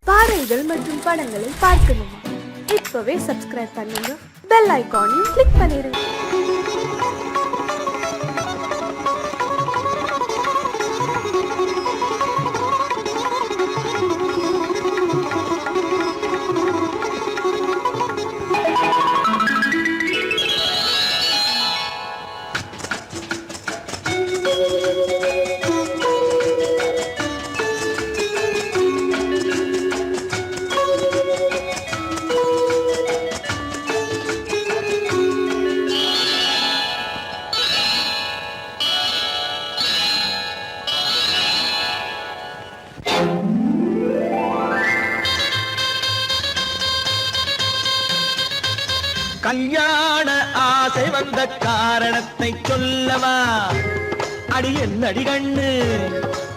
பாடல்கள் மற்றும் படங்களை பார்க்கணுமா? இப்பவே சப்ஸ்கிரைப் பண்ணுங்க, பெல் ஐகானையும் கிளிக் பண்ணிருங்க. கல்யாண ஆசை வந்த காரணத்தை சொல்லவா? அடி என்னடி கண்ணு,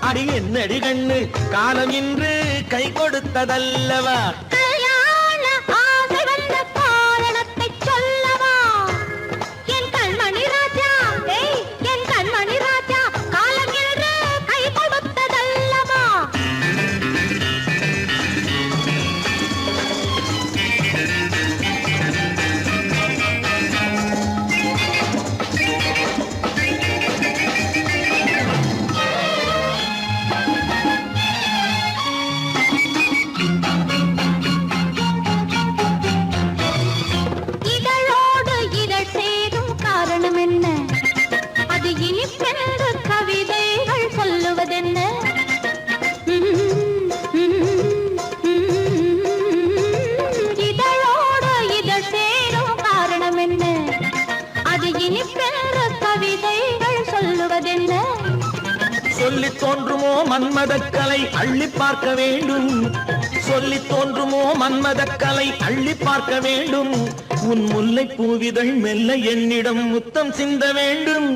அடி என்னடி கண்ணு, காலம் இன்று கை கொடுத்ததல்லவா? கல்யாண ஆசை வந்த காரணத்தை சொல்லவா? என் கண்மணி ராஜா, என் கண்மணி ராஜா, காலம் இன்று கை கொடுத்ததல்லவா? சொல்லி தோன்றுமோ மன்மதக்கலை அள்ளி பார்க்க வேண்டும், சொல்லி தோன்றுமோ மன்மதக்கலை அள்ளி பார்க்க வேண்டும். உன் முல்லை பூவிதழ் மெல்ல என்னிடம் முத்தம் சிந்த வேண்டும்.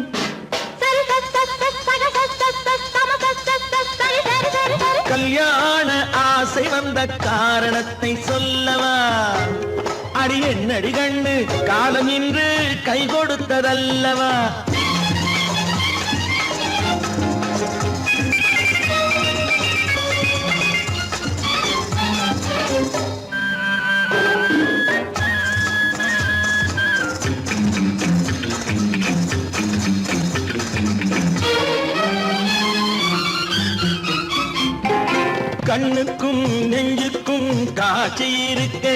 கல்யாண ஆசை வந்த காரணத்தை சொல்லவா? அடி என்னடி கண்ணு, காலம் இன்று கை கொடுத்ததல்லவா? கண்ணுக்கும் நெஞ்சுக்கும் காட்சி இருக்க,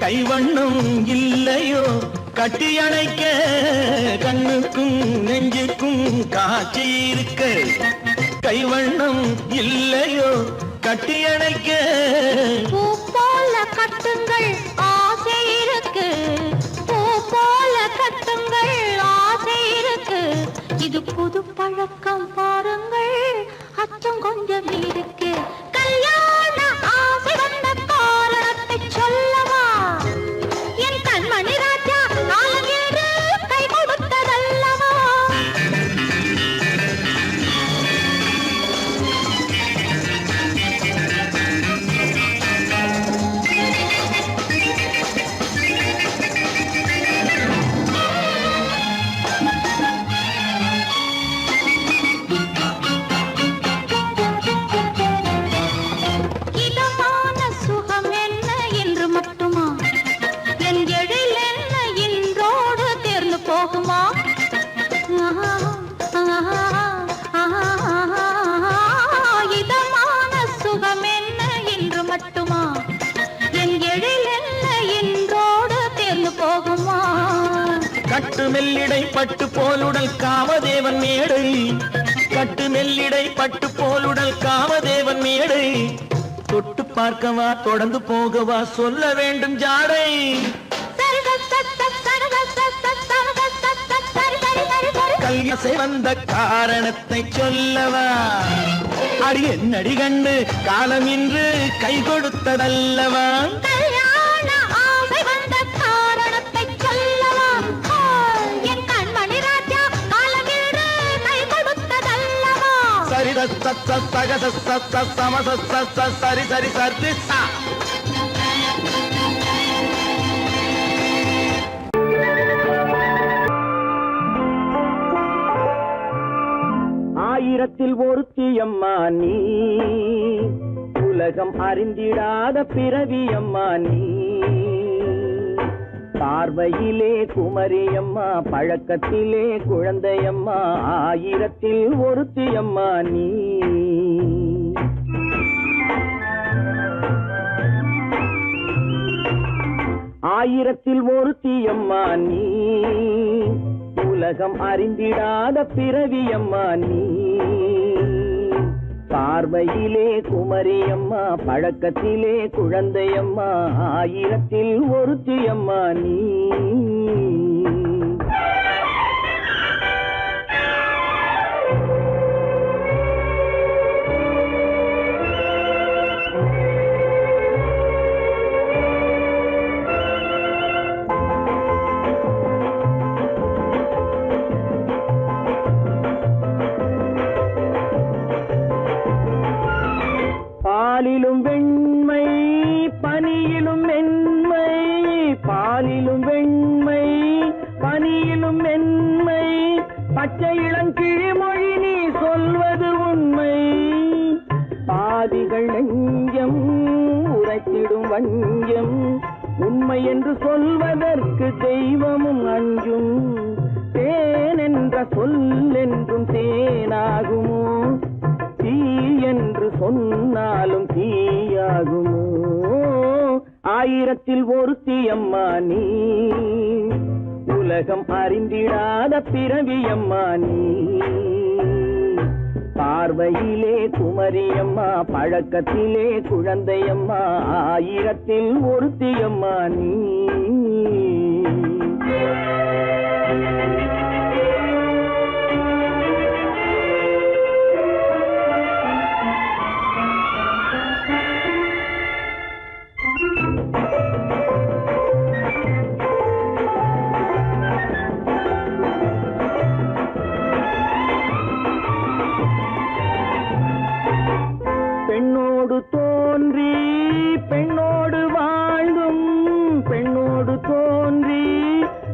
கைவண்ணம் இல்லையோ கட்டி அணைக்க? கண்ணுக்கும் நெஞ்சுக்கும் காட்சி இருக்க, கைவண்ணம் இல்லையோ கட்டி அணைக்க? பூ போல கட்டுங்கள் ஆசை இருக்கு, பூ போல கட்டுங்கள் ஆசை இருக்கு. இது புது பழக்கம் பாருங்கள், அச்சம் கொஞ்சம் இருக்கு. கல்யாண ஆசை வந்த காரணத்தை சொல்லவா? என் கண்மணி ராஜா, காலம் இன்று கை கொடுத்ததல்லவா? கட்டு மெல்லிடை பட்டு போலுடல் காமதேவன் மேடை, கட்டு மெல்லிடை பட்டு போலுடல் காமதேவன் மேடை. தொட்டு பார்க்கவா தொடர்ந்து போகவா சொல்ல வேண்டும் ஜாடை. கல்யாசை வந்த காரணத்தை சொல்லவா? அடி என்னடி கண்ணு, காலம் இன்று கை கொடுத்ததல்லவா? சரி சரி சரி. ஆயிரத்தில் ஒருத்தி அம்மா நீ, உலகம் அறிந்திடாத பிறவியம்மா நீ. பார்வையிலே குமரியம்மா, பழக்கத்திலே குழந்தையம்மா, ஆயிரத்தில் ஒருத்தியம்மா நீ. ஆயிரத்தில் ஒருத்தியம்மா நீ. உலகம் அறிந்திடாத பிறவியம்மா நீ. பார்வையிலே குமரியம்மா, பழக்கத்திலே குழந்தையம்மா, ஆயிரத்தில் ஒருத்தியம்மா நீ. பாலிலும் வெண்மை பனியிலும் மென்மை, பாலிலும் வெண்மை பனியிலும் மென்மை, பச்சை இளங்கிழிமொழி நீ சொல்வது உண்மை. பாதிகள் நெஞ்சம் உரைத்திடும் வஞ்சம், உண்மை என்று சொல்வதற்கு தெய்வமும் அஞ்சும். தேன் என்ற சொல் என்றும் தேனாகுமோ, தீ என்று சொன்னாலும் தீயாகுமோ. ஆயிரத்தில் ஒருத்தியம்மா நீ. உலகம் அறிந்திடாத பிறவியம்மா நீ. பார்வையிலே குமரியம்மா, பழக்கத்திலே குழந்தையம்மா, ஆயிரத்தில் ஒருத்தியம்மா நீ. பெண்ணோடு தோன்றி பெண்ணோடு வாழ்ந்தும், பெண்ணோடு தோன்றி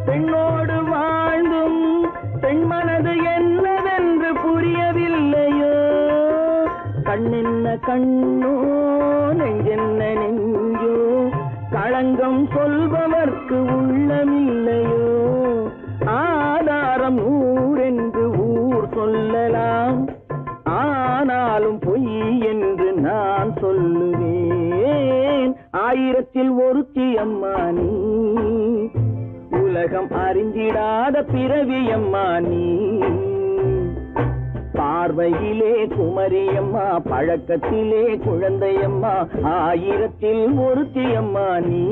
பெண்ணோடு வாழ்ந்தும், பெண் மனது என்னவென்று புரியவில்லையோ. கண்ணென்ன கண்ணோ, நெஞ்சென்ன நெஞ்சோ, களங்கம் சொல்பவர்க்கு உள்ளமில்லையோ. ஆதாரம் ஊரென்று ஊர் சொல்லலாம், ஆனாலும் பொய் என்று நான் சொல்லுவேன். ஆயிரத்தில் ஒருத்தியம்மா நீ. உலகம் அறிந்திடாத பிறவியம்மா நீ. பார்வையிலே குமரியம்மா, பழக்கத்திலே குழந்தையம்மா, ஆயிரத்தில் ஒருத்தியம்மா நீ.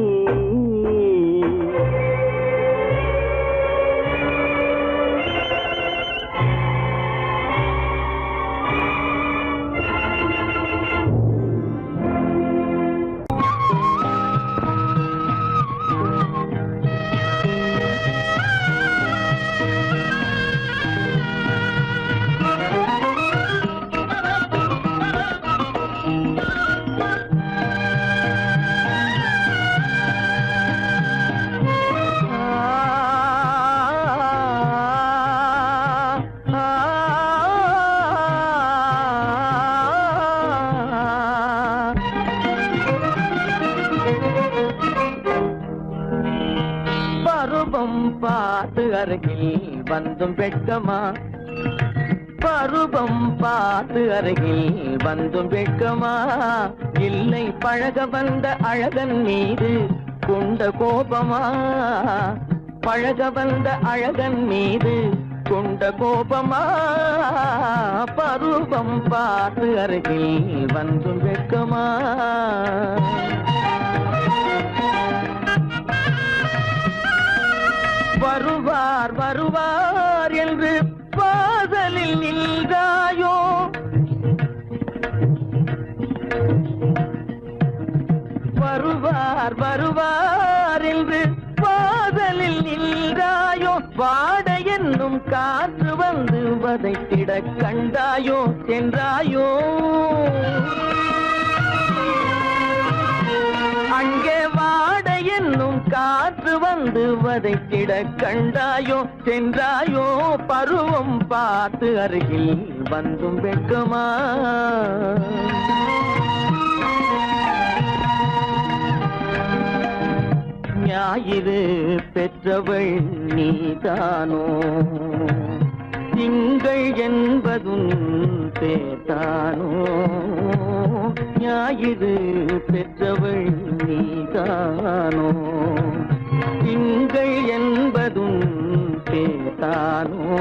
பார்த்து அருகில் வந்தும் வெட்கமா, பருவம் பார்த்து அருகில் வந்தும் வெட்கமா, இல்லை பழக வந்த அழகன் மீது கொண்ட கோபமா, பழக வந்த அழகன் மீது கொண்ட கோபமா, பருவம் பார்த்து அருகில் வந்தும் வெட்கமா. வருவார் வருவார் என்று வாசலில் நின்றாயோ, வருவார் வருவார் என்று வாசலில் நின்றாயோ, வாட என்னும் காற்று வந்து வதைத்திட கண்டாயோ சென்றாயோ. அங்கே வாட என்னும் காற்று வந்து வதைத்திட கண்டாயோ சென்றாயோ, பருவம் பார்த்து அருகில் வந்தும் வெட்கமா. ஞாயிறு பெற்றவள் நீதானோ திங்கள் என்பதும் பேத்தானோ ஞாயிறு பெற்றவள் நீதானோ திங்கள் என்பதும் பேத்தானோ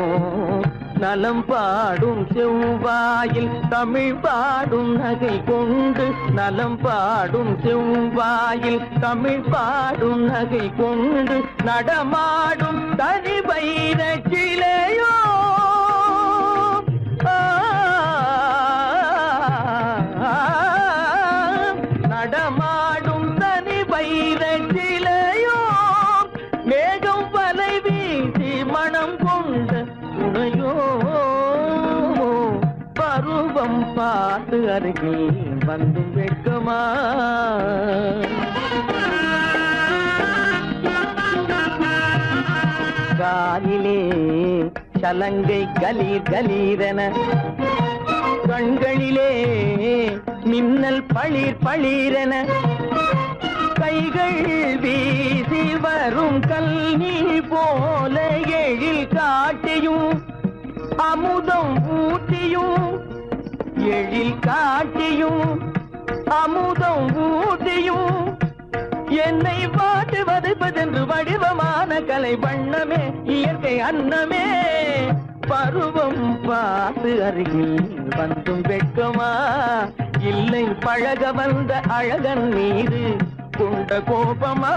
நலம் பாடும் செவ்வாயில் தமிழ் பாடும் நகை கொண்டு நலம் பாடும் செவ்வாயில் தமிழ் பாடும் நகை கொண்டு நடமாடும் தனி வைர சிலையோ நடமாடும் தனி வைர சிலையோ மேகம் வலை வீசி மனம் கொண்ட துணையோ பருவம் பார்த்து அருகில் வந்தும் வெட்கமா காலிலே சலங்கை கலீர் கலீரென கண்களிலே மின்னல் பளிர் பளிரென கைகள் வீசி வரும் கல்வி போல எழில் காட்டியும் அமுதம் ஊட்டியும் எழில் காட்டியும் அமுதம் ஊட்டியும் என்னை பாட்டு வதைப்பதென்று வடிவமான கலை வண்ணமே இயற்கை அன்னமே பருவம் பார்த்து அருகில் வந்தும் வெட்கமா இல்லை பழக வந்த அழகன் மீது கொண்ட கோபமா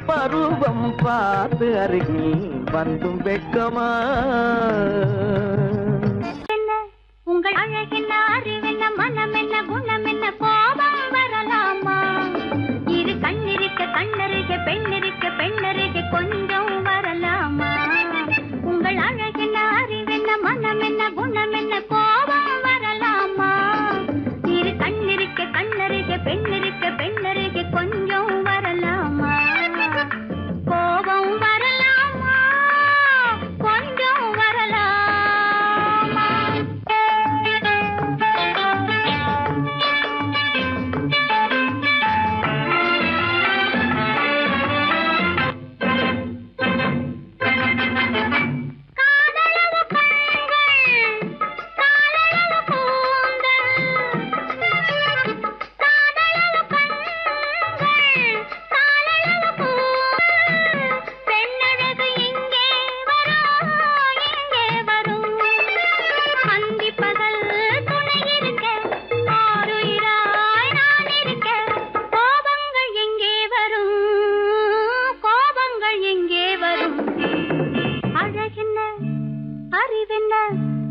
பருவம் பார்த்து அருகில் வந்தும் வெட்கமா உங்கள் அழகென்ன அறிவென்ன மனம் என்ன குணம் என்ன கோபம் வரலாமா இரு கண்ணிருக்க கண்ணருக பெண்ணிருக்க பெண்ணருக கொஞ்சம் வரலாமா உங்கள் அழகென்ன அறிவென்ன மனம் என்ன குணம் என்ன கோபம் வரலாமா இரு கண்ணிருக்க கண்ணருக பெண்ணிருக்க பெண்ணருக கொஞ்சம் வரலாமா கோபம் வரலாமா கொஞ்சம் வரலாமா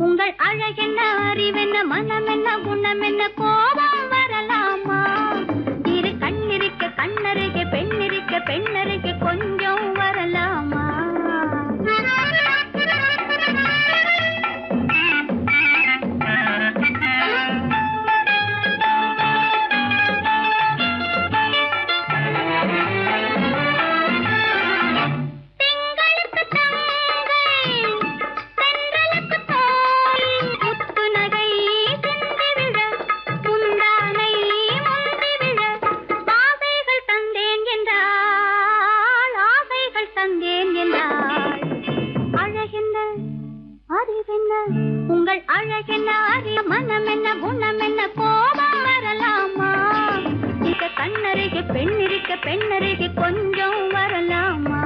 உங்கள் அழகென்ன அறிவென்ன மனம் என்ன குணம் என்ன கோபம் வரலாமா இரு கண்ணிருக்க கண்ணருக பெண்ணிருக்க பெண்ணருக கொஞ்சம் வரலாமா உங்கள் அழகென்ன அறிய மனம் என்ன குணம் என்ன கோபம் வரலாமா இத கண்ணருக பெண்ணிருக்க பெண்ணருக கொஞ்சம் வரலாமா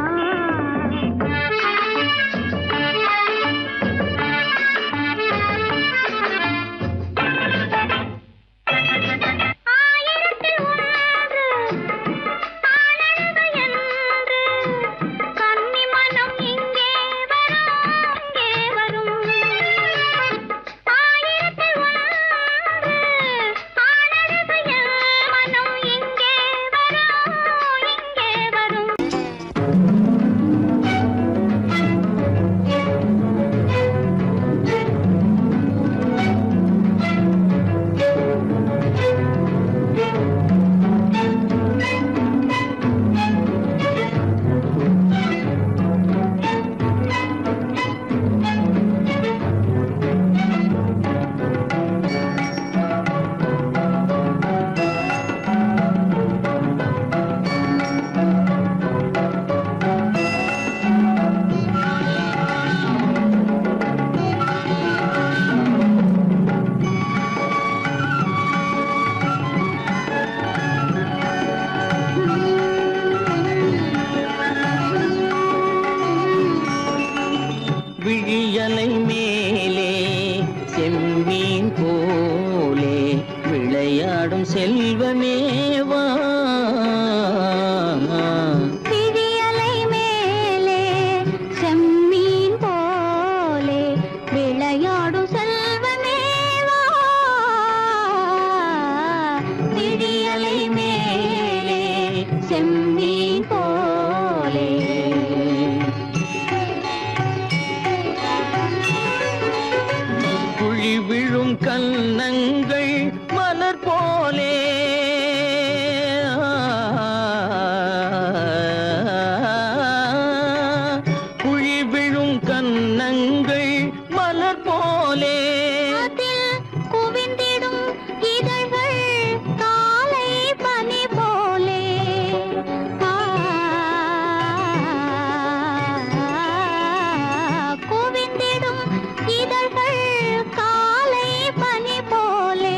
செல்வமேவா விழியலை மேலே செம்மீன் போலே விளையாடும் செல்வமேவா விழியலை மேலே செம்மீன் போலே குழி விழும் கன்னங்கள் மலர் போலே குழி விழும் கன்னங்கள் மலர் போலே அதில் குவிந்திடும் இதழ்கள் காலை பனி போலே குவிந்திடும் இதழ்கள் காலை பனி போலே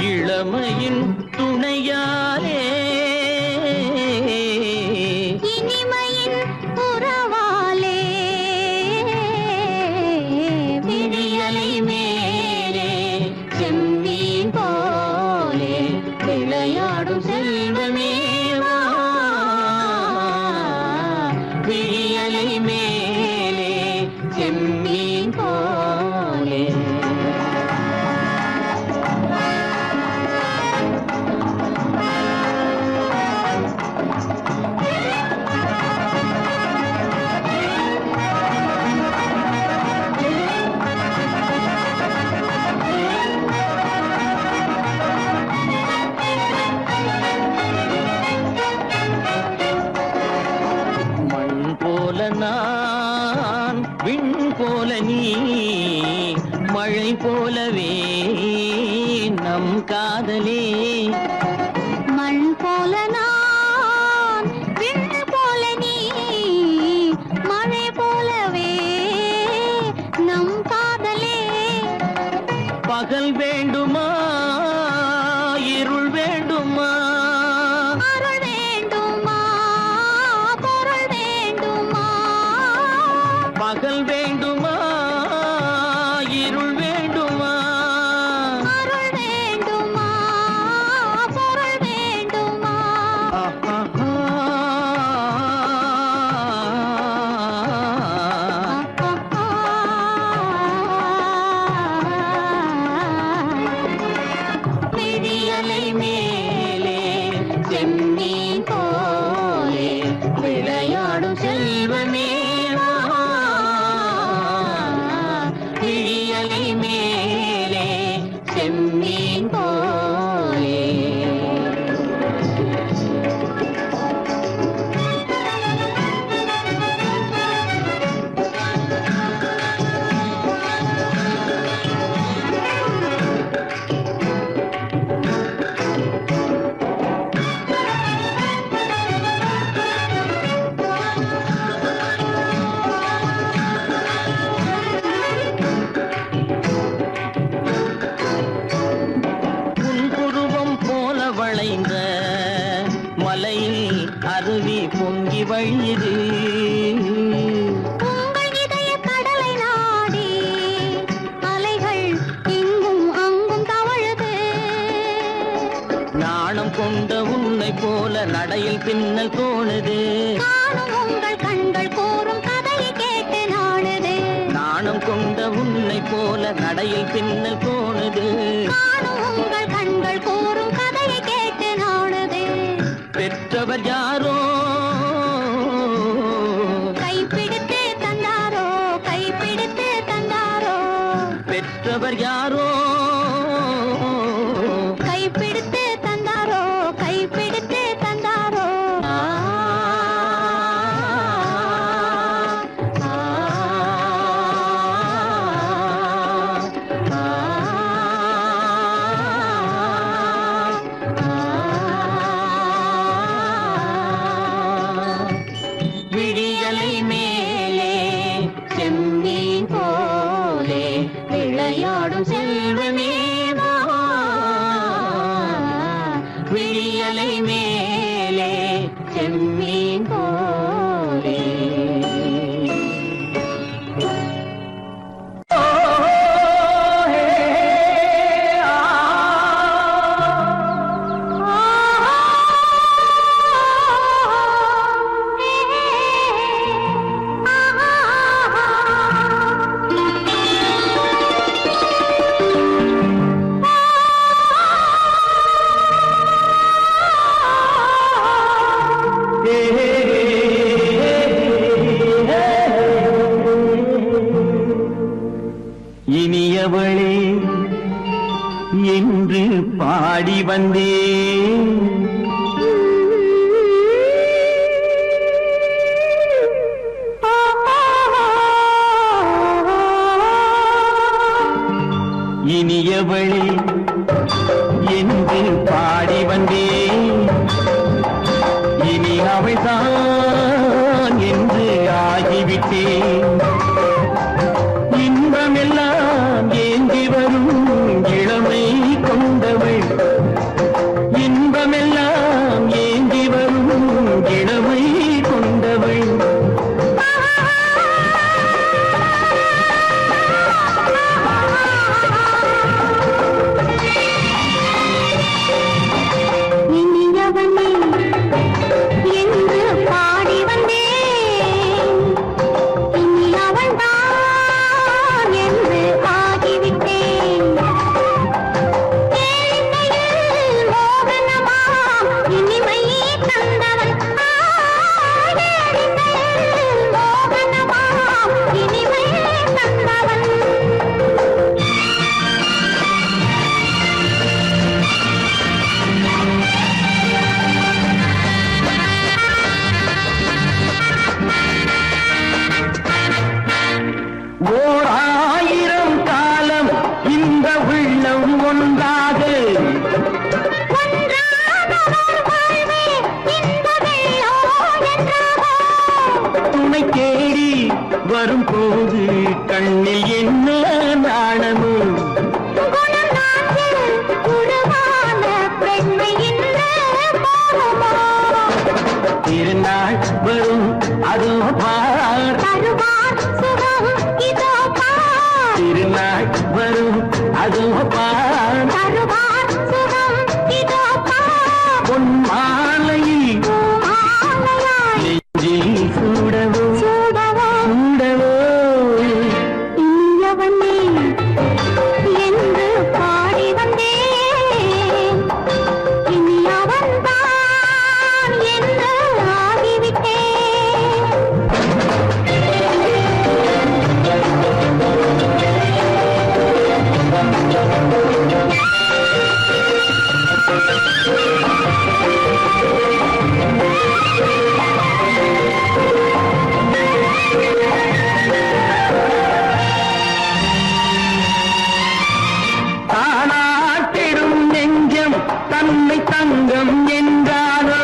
இளமையின் துணையாலே இனிமையின் உறவாலே விழியலை மேலே செம்மீன் போலே விளையாடும் செல்வமேவா விழியலை மேலே செம்மீன் போலே மண் போல நான் விண் போல நீ மழை போலவே நம் காதலே மண் போல நான் விண் போல நீ மழை போலவே நம் காதலே பகல் வேண்டுமா இருள் வேண்டுமா அருள் வேண்டுமா பொருள் வேண்டுமா பகல் வேண்டுமா இருள் வேண்டுமா அருள் வேண்டுமா பொருள் வேண்டுமா விழியலை மேலே செம்மீன் போலே விளையாடும் செல்வமேவா விழியலை மேலே செம்மீன் போலே புன்புருவம் போல வளைந்த மலையில் அருவி பொங்கி வழியுது உங்கள் இதய கடலை நாடி அலைகள் இங்கும் அங்கும் தவழுது நாணம் கொண்ட உன்னை போல நடையில் பின்னல் தோணுது காணும் உங்கள் கண்கள் கூறும் கதையை கேட்டு நாடுது நாணம் கொண்ட உன்னை போல நடையில் பின்னல் தோணுது காணும் உங்கள் கண்கள் கூறும் கதையை கேட்டு நாடுது பெற்றவர் யாரோ கைப்பிடித்து தந்தாரோ கைப்பிடித்து தந்தாரோ பெற்றவர் யாரோ கைப்பிடித்து தந்தாரோ கைப்பிடித்து தந்தாரோ விழியலை மேலே செம்மீன் போலே விளையாடும் செல்வமேவா இனியவளே என்று பாடி வந்தேன். இனியவளே என்று பாடி வந்தேன். இனி அவள்தான் என்று ஆகிவிட்டேன். இன்பமெல்லாம் ஏந்தி வரும் இளமை கொண்டவள். இன்பமெல்லாம் ஏந்தி வரும் இளமை கொண்டவள். இனியவனே என்று பாடி வந்தேன். இனி அவள்தான் என்று ஆகிவிட்டேன். கேளிக்கையில் மோகனமா இனிமை தந்தவன். கேளிக்கையில் மோகனமா இனிமை தந்தவன். ஓர் ஆயிரம் காலம் இந்த உள்ளம் ஒன்றாக துணை தேடி வரும்போது கண்ணில் என்ன நாணமும். திருநாள் வரும் அதோ பார். திருநாள் வரும் அதோ பார். பொன் மாலையில் நெஞ்சில் சூடவோ சூடவோ. இனியவனே என்று பாடி வந்தேன். இனி அவன்தான் என்று ஆகிவிட்டேன். தானாட்டிடும் நெஞ்சம் தன்னை தங்கம் என்றாரோ.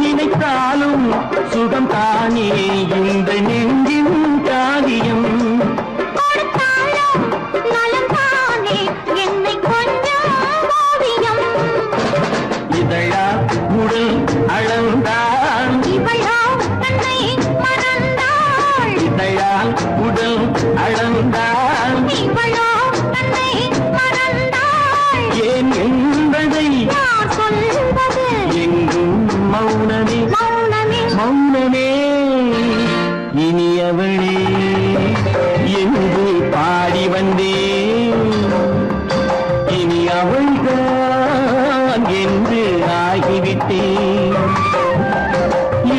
நினைத்தாலும் சுகம் தானே இந்த நெஞ்சின் காரியம். இதழா உடல் அளந்தான். இதழால் உடல் அளந்தான். ஏன் என்பதை எங்கும் மௌனமே மௌனமே. இனியவளே என்று பாடி வந்தேன். இனி அவள்தான் என்று ஆகிவிட்டேன்.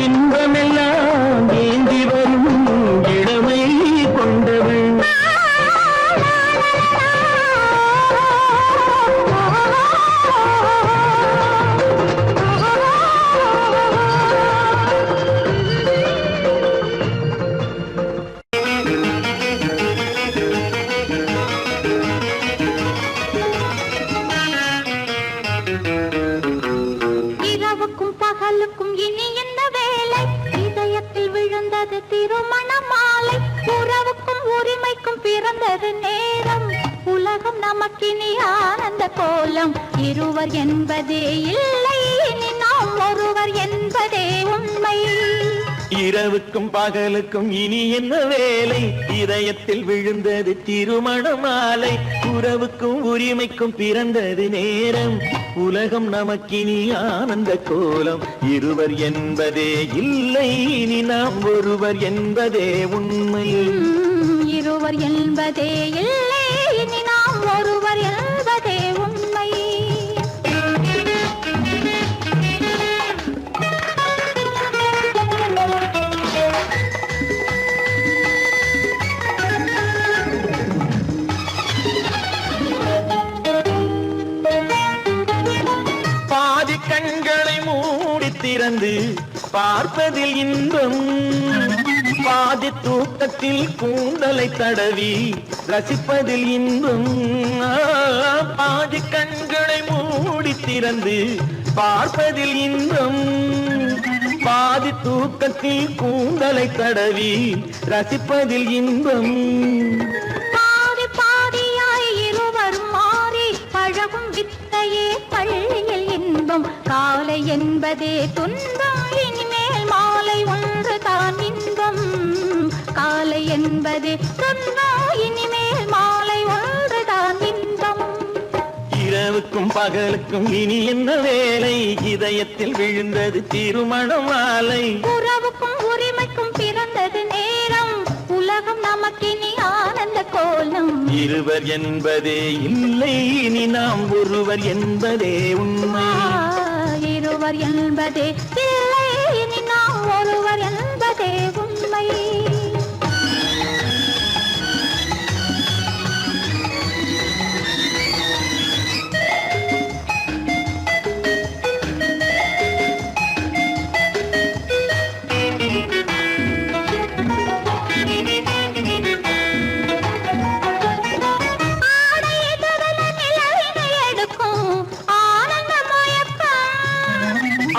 இன்பமெல்லாம் ஏந்தி வரும் இளமை கொண்டவள். இரவுக்கும் பகலுக்கும் இனி என்ன வேலை? இதயத்தில் விழுந்தது திருமண மாலை. உறவுக்கும் உரிமைக்கும் பிறந்தது நேரம். உலகம் நமக்கினி ஆனந்த கோலம். இருவர் என்பதே இல்லை, இனி நாம் ஒருவர் என்பதே உண்மை. இரவுக்கும் பகலுக்கும் இனி என்ன வேலை? இதயத்தில் விழுந்தது திருமண மாலை. உறவுக்கும் உரிமைக்கும் பிறந்தது நேரம். உலகம் நமக்கினி ஆனந்த கோலம். இருவர் என்பதே இல்லை, இனி நாம் ஒருவர் என்பதே உண்மை. இருவர் என்பதே இல்லை, இனி நாம் ஒருவர் என்பதே உண்மை. கண்களை மூடி திறந்து பார்ப்பதில் இன்பம், பாதி தூக்கத்தில் கூந்தலை தடவி ரசிப்பதில் இன்பம். பாதி கண்களை மூடி திறந்து பார்ப்பதில் இன்பம், பாதி தூக்கத்தில் கூந்தலை தடவி ரசிப்பதில் இன்பம். பாதி பாதியாய் இருவரும் மாறி பழகும் வித்தையே பள்ளியில் இன்பம். காலை என்பதே துன்பம், இனிமேல் மாலை ஒன்று தான் இன்பம். காலை என்பதே துன்பம், இனிமேல் மாலை ஒன்று தான் இன்பம். இரவுக்கும் பகலுக்கும் இனி என்ன வேலை, இதயத்தில் விழுந்தது திருமண மாலை. உறவுக்கும் உரிமைக்கும் பிறந்தது நேரம், உலகம் நமக்கினி ஆனந்த கோலம். இருவர் என்பதே இல்லை, இனி நாம் ஒருவர் என்பதே உண்மை. இருவர் என்பதே இல்லை, இனி நாம் ஒருவர் என்பதே உண்மை.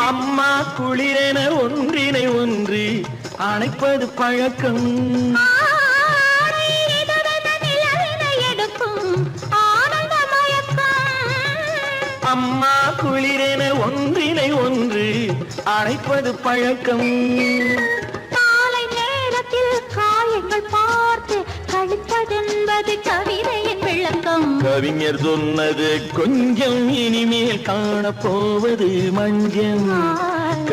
அம்மா குளிரென ஒன்றினை ஒன்று அணைப்பது பழக்கம். அம்மா குளிரென ஒன்றினை ஒன்று அணைப்பது பழக்கம். காலை நேரத்தில் காயங்கள் பார்த்து கழிப்பதென்பது கவிதையின் விளக்கம். கவிஞர் சொன்னது கொஞ்சம், இனிமேல் காணப்போவது மஞ்சள்.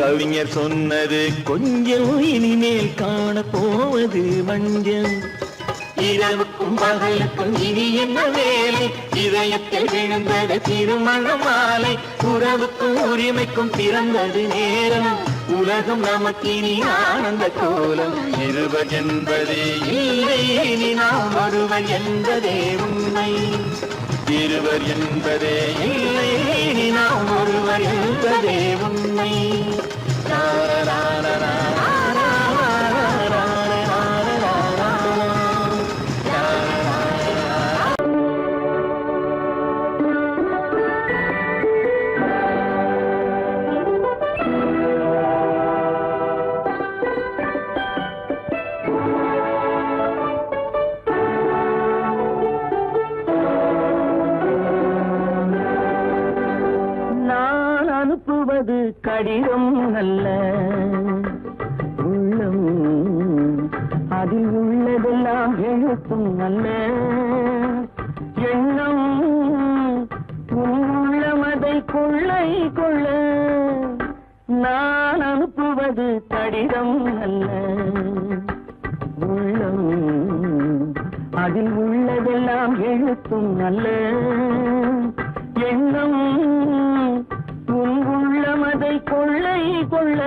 கவிஞர் சொன்னது கொஞ்சம், இனிமேல் காணப்போவது மஞ்சள். இரவுக்கும் பகலுக்கும் இனி என்ன வேலை, இதயத்தில் விழுந்தது திருமண மாலை. உறவுக்கும் உரிமைக்கும் பிறந்தது நேரம், உலகம் நமக்கினி ஆனந்த கோலம். இருவர் என்பதே இல்லை, இனி நாம் ஒருவர் என்பதே உண்மை. இருவர் என்பதே இல்லை, இனி நாம் ஒருவர் என்பதே உண்மை. அனுப்புவது கடிதம் அல்ல, உள்ளம் அதில் உள்ளதெல்லாம் எழுத்தும் அல்ல. எண்ணம் உள்ளமதை கொள்ளை கொள்ள. நான் அனுப்புவது கடிதம் அல்ல, உள்ளம் அதில் உள்ளதெல்லாம் எழுத்தும் அல்ல. எண்ணம் உள்ளமதை கொள்ளை கொள்ள.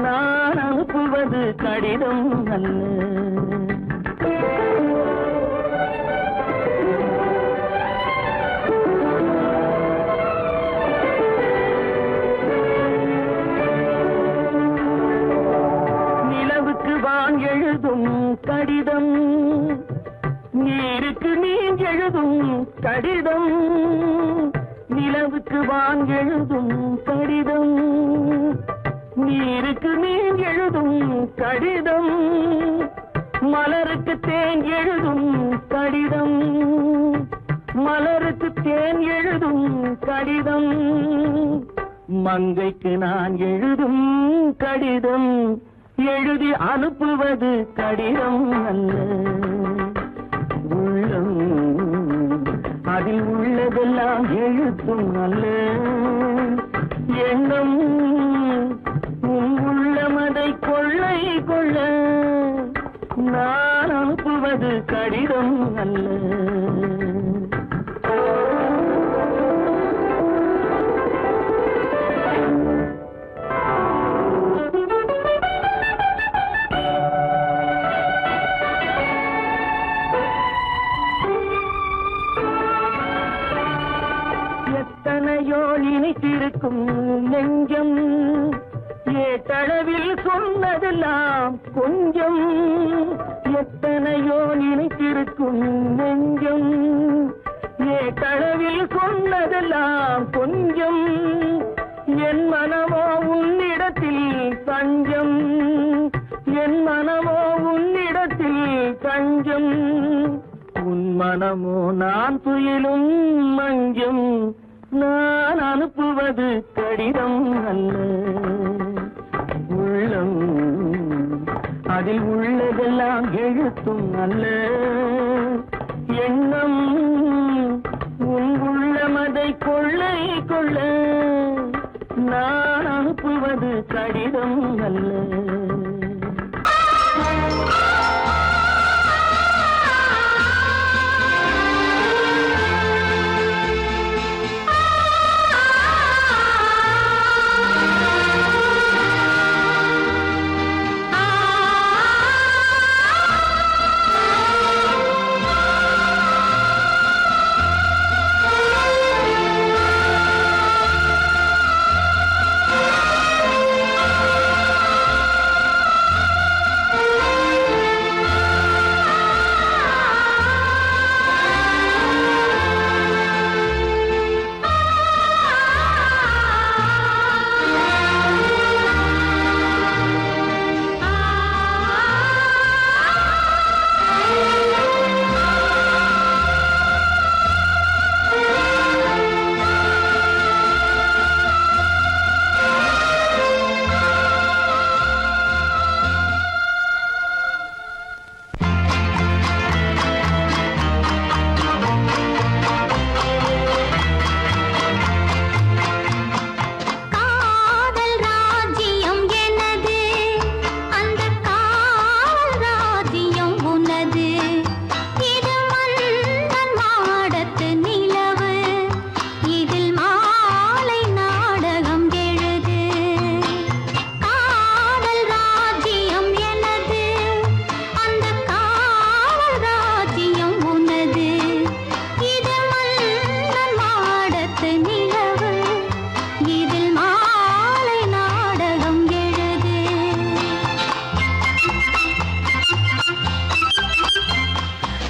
நான் அனுப்புவது கடிதம் அல்ல. நிலவுக்கு வான் எழுதும் கடிதம், நீருக்கு நீர் எழுதும் கடிதம். நிலவுக்கு வான் எழுதும் கடிதம், நீருக்கு நீர் எழுதும் கடிதம். மலருக்கு தேன் எழுதும் கடிதம், மலருக்கு தேன் எழுதும் கடிதம். மங்கைக்கு நான் எழுதும் கடிதம், எழுதி அனுப்புவது கடிதம் அல்ல. உள்ளம் அதில் உள்ளதெல்லாம் எழுத்தும் அல்ல. எண்ணம் உள்ளமதை கொள்ளை கொள்ள. நான் அனுப்புவது கடிதம் அல்ல. எத்தனையோ இனித்திருக்கும் நெஞ்சம் ஏட்டளவில் சொன்னதெல்லாம் கொஞ்சம் எத்தனையோ நினைத்திருக்கும் நெஞ்சம் ஏட்டளவில் சொன்னதெல்லாம் கொஞ்சம் என் மனமோ உன்னிடத்தில் தஞ்சம் என் மனமோ உன்னிடத்தில் தஞ்சம் உன் மனமோ நான் துயிலும் மஞ்சம் நான் அனுப்புவது கடிதம் அல்ல உள்ளம் அதில் உள்ளதெல்லாம் எழுத்தும் அல்ல எண்ணம் உன் உள்ளமதை கொள்ளை கொள்ள நான் அனுப்புவது கடிதம் அல்ல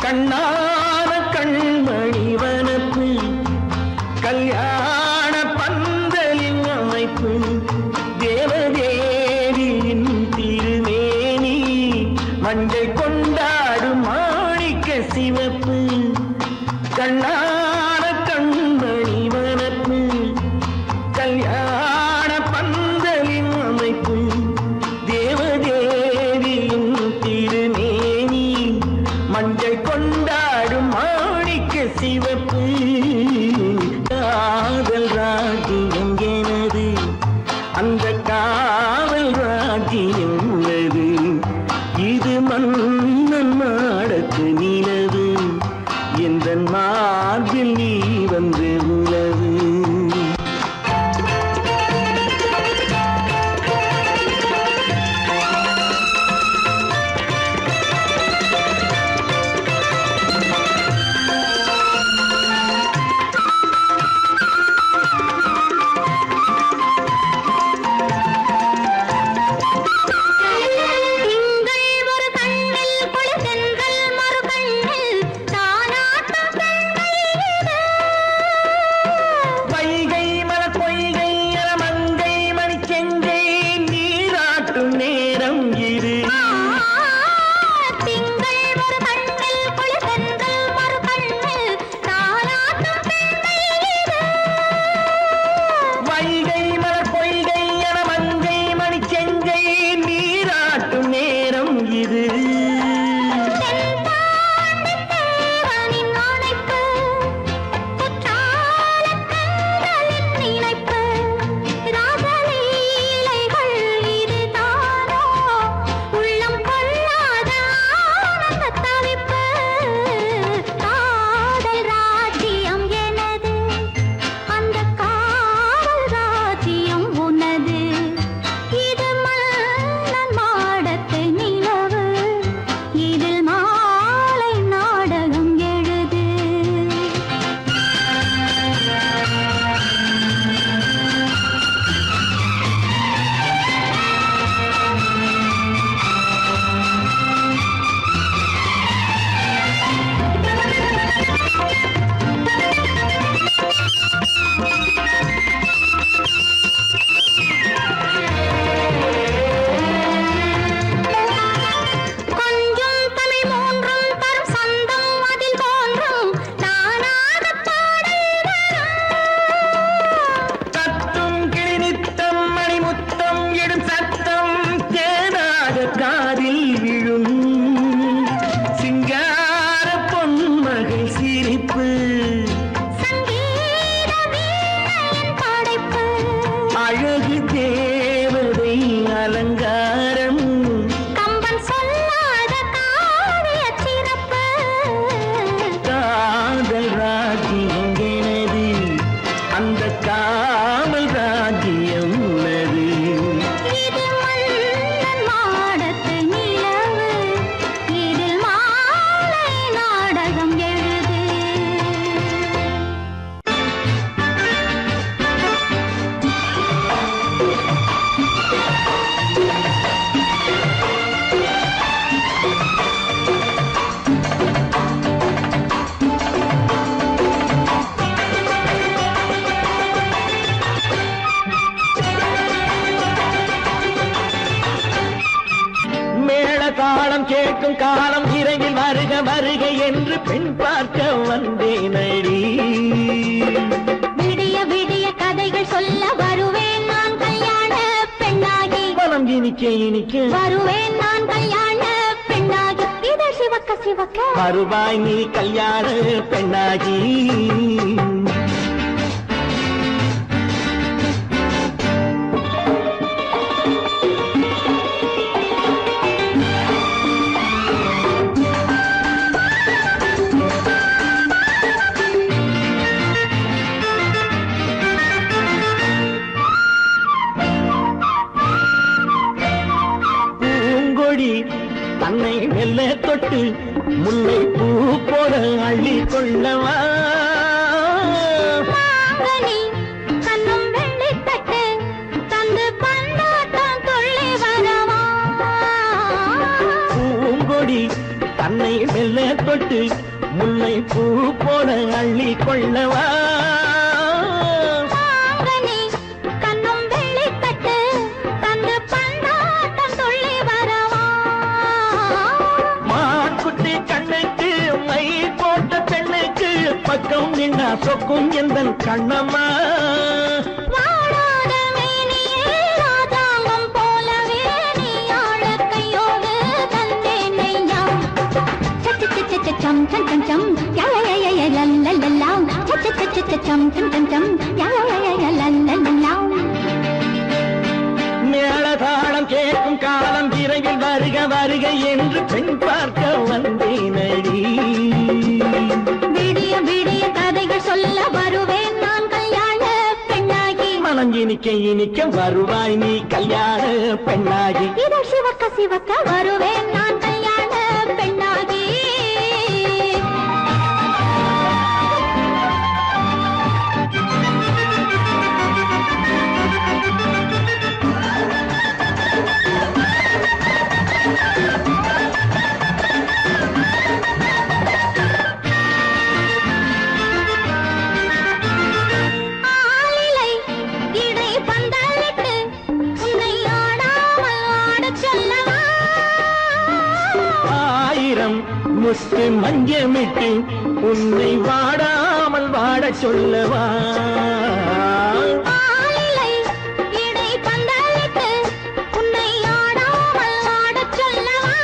கண்ணான கண்மணி வனப்பு கல்யாண பந்தலின் அமைப்பு தேவதேவியின் திருமேனி மஞ்சள் கொண்டாடும் மாணிக்க சிவப்பு கண்ணான கண்மணி வனப்பு கல்யாண பந்தலின் அமைப்பு தேவதேவியின் திருமேனி மஞ்சள் கொண்டாடும் மாணிக்க சிவப்பு காதல் ராஜ்யம் எனது அந்த காவல் ராஜ்யம் உள்ளது இது மண் தேவதை அலங்காரம் கம்பன் சொல்லாத காவிய சிறப்பு காதல் ராஜ்யம் எனது அந்த காமல் ராஜ்யம் உள்ளது இது மன்னன் மாடத்து நிலவு இதில் மாலை நாடகம் எழுது மேள தாளம் கேட்கும் காலம் விரைவில் வருக வருக என்று பெண் பார்க்க வந்தேனடி விடிய விடிய கதைகள் சொல்ல வருவேன் நான் கல்யாண பெண்ணாகி மனம் இனிக்க இனிக்க வருவேன் நான் கல்யாண பெண்ணாகி இது சிவக்க சிவக்க வருவாய் நீ கல்யாண பெண்ணாகி பூங்கொடி தன்னை மெல்ல தொட்டு முல்லை பூ போல அள்ளி கொள்ளவா மாங்கனி கண்ணும் வெள்ளித்தட்டு தந்து பந்தாட்டம் துள்ளி வரவா பூங்கொடி தன்னை மெல்ல தொட்டு முல்லை பூ போல அள்ளி கொள்ளவா மாங்கனி கண்ணும் வெள்ளித்தட்டு தந்து பந்தாட்டம் துள்ளி வரவா மாக்குட்டி கண்ணுக்கு மை போட்ட பெண்ணுக்கு பக்கம் நின்னா சொக்கும் எந்தன் கண்ணம்மா வாடாத மேனியே ராஜாங்கம் போலவே நீ ஆழக் கையோடு தந்தேன் நெய்யா. சம் சம் சம் சம் யா யா யா யா லல்லல்லா. சம் சம் சம் யா யா யா யா லல்லல்லா. மேள தாளம் கேட்கும் காலம் விரைவில் வருக வருக என்று பெண் பார்க்க வந்தேனடி விடிய விடிய கதைகள் சொல்ல வருவேன் நான் கல்யாண பெண்ணாகி மனம் இனிக்க இனிக்க வருவாய் நீ கல்யாண பெண்ணாகி இது சிவக்க சிவக்க வருவேன் நான் கல்யாண பெண்ணாகி ஆலிலை இடை பந்தலிட்டு உன்னை ஆடாமல் ஆடச் சொல்லவா ஆயிரம் முத்து மஞ்சமிட்டு உன்னை வாடாமல் வாடச் சொல்லவா ஆலிலை இடை பந்தலிட்டு உன்னை ஆடாமல் ஆடச் சொல்லவா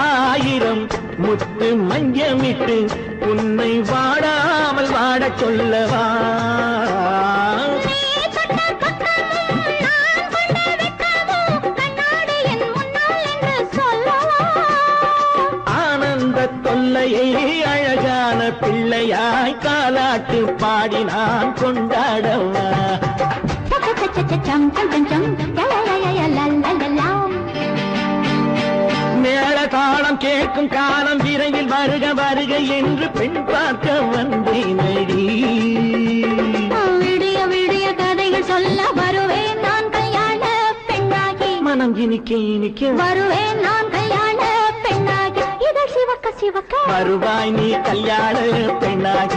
ஆயிரம் முத்து மஞ்சமிட்டு உன்னை வாடாமல் வாடச் சொல்லவா நீ தொட்ட பக்கமும் நான் கொண்ட வெட்கமும் கண்ணாடி என் முன்னால் என்று சொல்லவா ஆனந்த தொல்லையை அழகான பிள்ளையாய் காலாட்டு பாடி நான் கொண்டாடவா சம் சம் சம் சம் யா யா யா யா லல்லல்லா. மேள தாளம் கேட்கும் காலம் விரைவில் வருக வருக என்று பெண் பார்க்க வந்தேனடி விடிய விடிய கதைகள் சொல்ல வருவேன் நான் கல்யாண பெண்ணாகி மனம் இனிக்க இனிக்க வருவேன் நான் கல்யாண பெண்ணாகி இது சிவக்க சிவக்க வருவாய் நீ கல்யாண பெண்ணாகி